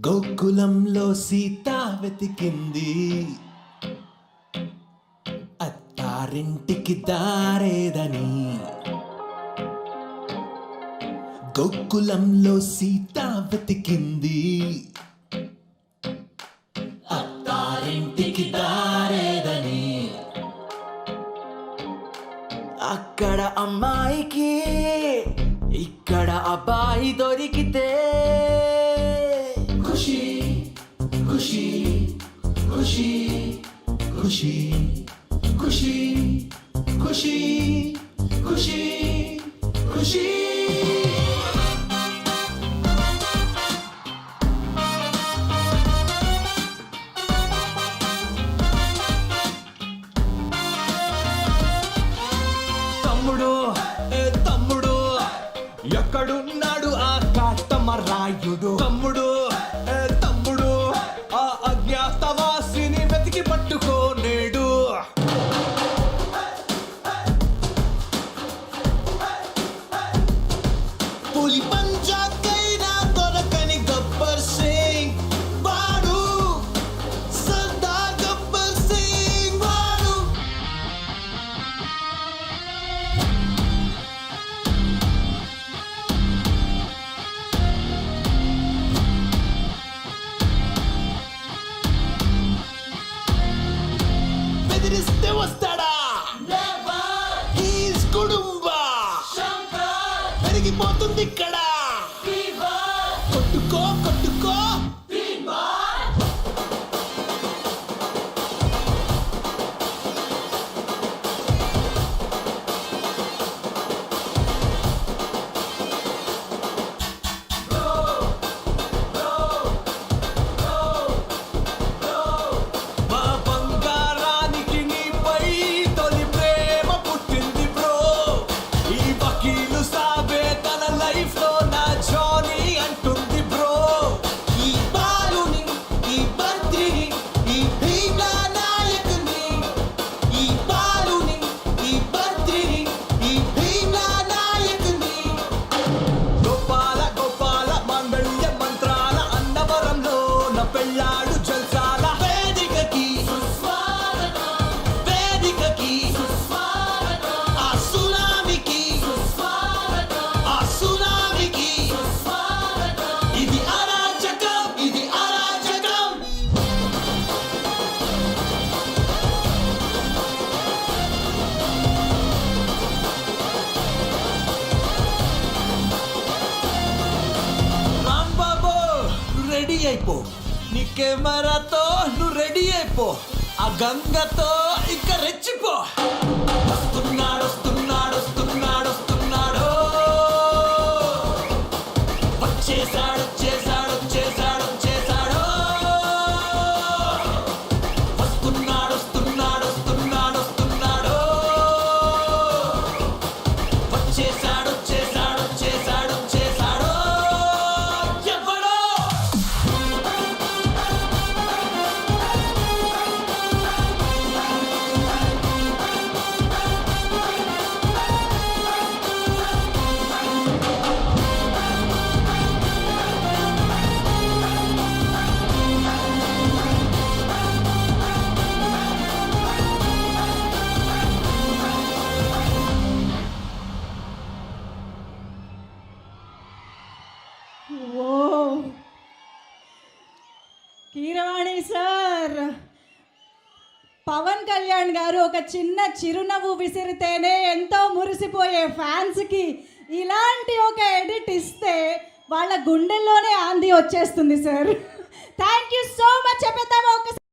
గోకులంలో సీత వెతికింది, అత్తారింటికి దారేదని. గోకులంలో సీత వెతికింది, అత్తారింటికి దారేదని. అక్కడ అమ్మాయికి ఇక్కడ అబ్బాయి దొరికితే ఖుషి ఖుషి ఖుషి ఖుషి ఖుషి ఖుషి ఖుషి ఖుషి. తమ్ముడు తమ్ముడు ఎక్కడున్నాడు ఆ కాటమరాయుడు? తమ్ముడు తమ్ముడు ఆ అజ్ఞాతవాసిని వెతికి పట్టుకోనేడు. పులి పంజాకైనా దొరకని గబ్బర్ సింగ్ వాడు, సర్దార్ గబ్బర్ సింగ్ వాడు. బెదిరిస్తే వస్తాడా? హీస్ కుడుంబా పెరిగిపోతుంది ఇక్కడ. కొట్టుకో కొట్టుకో మా బంగారానికి నీపై తొలి ప్రేమ పుట్టింది బ్రో. ఈ వకీలు సాబే తన లైఫ్ లో నా జానీ అంటుంది బ్రో. ఈ బాలుని ఈ బంత్రిని ఈ భీమా నాయకుని, ఈ బాలుని ఈ బంత్రిని ఈ భీమా నాయకుని. గోపాల గోపాల మాంగళ్య మంత్రాల అన్నవరంలో నా పెళ్ళాడు జల్సాల. వేదికకి వేదికకి ఆ సునామికి ఆ సునామికి. ఇది అరాచకం ఇది అరాచకం. రాంబాబు రెడీ అయిపో, నీ కెమెరాతో నువ్వు రెడీ అయిపో. ఆ గంగతో ఇక రెచ్చిపో. వస్తున్నాడు వస్తున్నాడు వస్తున్నాడు వస్తున్నాడు, వచ్చేసాడు వచ్చేసాడు వచ్చేసాడు వచ్చేసాడు. వస్తున్నాడు వస్తున్నాడు వస్తున్నాడు వస్తున్నాడు, వచ్చేసాడు వచ్చేసాడు వచ్చేసాడు వచ్చేసాడు. ఎవడో ఓ కీరవాణి సార్, పవన్ కళ్యాణ్ గారు ఒక చిన్న చిరునవ్వు విసిరితేనే ఎంతో మురిసిపోయే ఫ్యాన్స్కి ఇలాంటి ఒక ఎడిట్ ఇస్తే వాళ్ళ గుండెల్లోనే ఆంది వచ్చేస్తుంది sir. Thank you so much. చెప్పేద్దామా ఒక